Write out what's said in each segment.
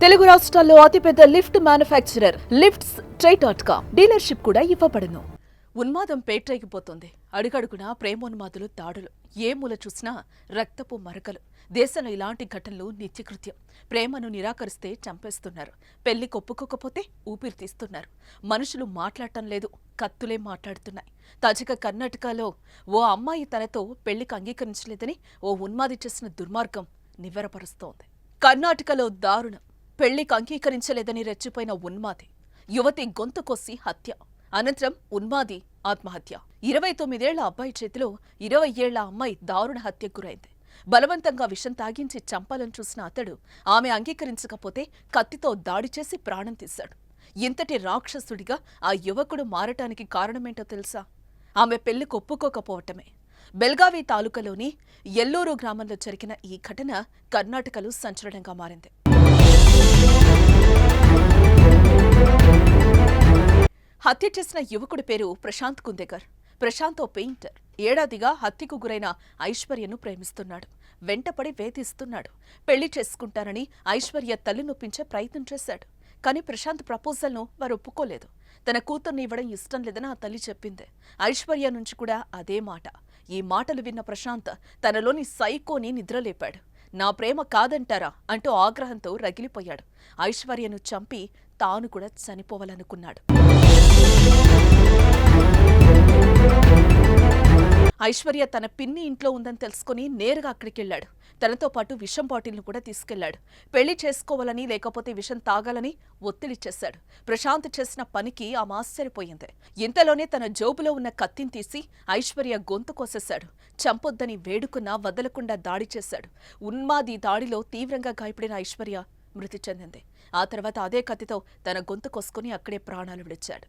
తెలుగు రాష్ట్రాల్లో అతిపెద్ద lift manufacturer lifts ట్రై.com dealership కూడా ఇవ్వబడును. ఉన్మాదం పేట్రేగిపోతుంది. అడుగడుగునా ప్రేమోన్మాదులు, దాడులు, ఏ మూల చూసినా రక్తపు మరకలు. దేశంలో ఇలాంటి ఘటనలు నిత్యకృత్యం. ప్రేమను నిరాకరిస్తే చంపేస్తున్నారు. పెళ్లి కొప్పుకోకపోతే ఊపిరి తీస్తున్నారు. మనుషులు మాట్లాడటం లేదు, కత్తులే మాట్లాడుతున్నాయి. తాజాగా కర్ణాటకలో ఓ అమ్మాయి తనతో పెళ్లికి అంగీకరించలేదని ఓ ఉన్మాది చేసిన దుర్మార్గం నివ్వెరపరుస్తోంది. కర్ణాటకలో దారుణం. పెళ్లికి అంగీకరించలేదని రెచ్చిపోయిన ఉన్మాది యువతి గొంతు కోసి హత్య. అనంతరం ఉన్మాది ఆత్మహత్య. 29 ఏళ్ల అబ్బాయి చేతిలో 20 ఏళ్ల అమ్మాయి దారుణ హత్యకు గురైంది. బలవంతంగా విషం తాగించి చంపాలని చూసిన అతడు ఆమె అంగీకరించకపోతే కత్తితో దాడి చేసి ప్రాణం తీశాడు. ఇంతటి రాక్షసుడిగా ఆ యువకుడు మారటానికి కారణమేంటో తెలుసా? ఆమె పెళ్లికి ఒప్పుకోకపోవటమే. బెల్గావి తాలూకాలోని ఎల్లూరు గ్రామంలో జరిగిన ఈ ఘటన కర్ణాటకలో సంచలనంగా మారింది. హత్య చేసిన యువకుడి పేరు ప్రశాంత్ కుందేకర్. ప్రశాంత్ ఓ పెయింటర్. ఏడాదిగా హత్యకు గురైన ఐశ్వర్యను ప్రేమిస్తున్నాడు. వెంటపడి వేధిస్తున్నాడు. పెళ్లి చేసుకుంటానని ఐశ్వర్య తల్లి నొప్పించే ప్రయత్నం చేశాడు. కానీ ప్రశాంత్ ప్రపోజల్ను వారు ఒప్పుకోలేదు. తన కూతుర్ని ఇవ్వడం ఇష్టం లేదని ఆ తల్లి చెప్పింది. ఐశ్వర్య నుంచి కూడా అదే మాట. ఈ మాటలు విన్న ప్రశాంత్ తనలోని సైకోని నిద్రలేపాడు. నా ప్రేమ కాదంటారా అంటూ ఆగ్రహంతో రగిలిపోయాడు. ఐశ్వర్యను చంపి తాను కూడా చనిపోవాలనుకున్నాడు. ఐశ్వర్య తన పిన్ని ఇంట్లో ఉందని తెలుసుకుని నేరుగా అక్కడికెళ్లాడు. తనతో పాటు విషం బాటిల్ను కూడా తీసుకెళ్లాడు. పెళ్లి చేసుకోవాలని, లేకపోతే విషం తాగాలని ఒత్తిడి చేశాడు. ప్రశాంత్ చేసిన పనికి ఆమె ఆశ్చర్యపోయింది. ఇంతలోనే తన జోబులో ఉన్న కత్తిని తీసి ఐశ్వర్య గొంతు కోసేశాడు. చంపొద్దని వేడుకున్నా వదలకుండా దాడి చేశాడు. ఉన్మాది దాడిలో తీవ్రంగా గాయపడిన ఐశ్వర్య మృతి చెందింది. ఆ తర్వాత అదే కత్తితో తన గొంతు కోసుకుని అక్కడే ప్రాణాలు విడిచాడు.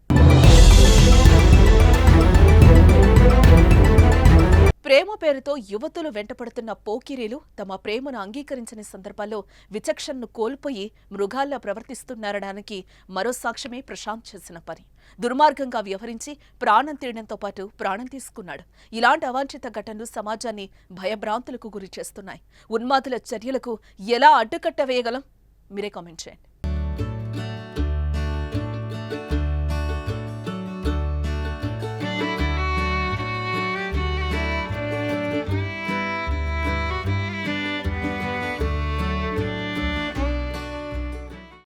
ప్రేమ పేరుతో యువతులు వెంటపడుతున్న పోకిరీలు తమ ప్రేమను అంగీకరించని సందర్భాల్లో విచక్షణను కోల్పోయి మృగాల్లా ప్రవర్తిస్తున్నారనడానికి మరో సాక్ష్యమే ప్రశాంత్ చేసిన పని. దుర్మార్గంగా వ్యవహరించి ప్రాణం తీయడంతో పాటు ప్రాణం తీసుకున్నాడు. ఇలాంటి అవాంఛిత ఘటనలు సమాజాన్ని భయభ్రాంతులకు గురి చేస్తున్నాయి. ఉన్మాదుల చర్యలకు ఎలా అడ్డుకట్ట వేయగలం? మీరే కామెంట్ చేయండి.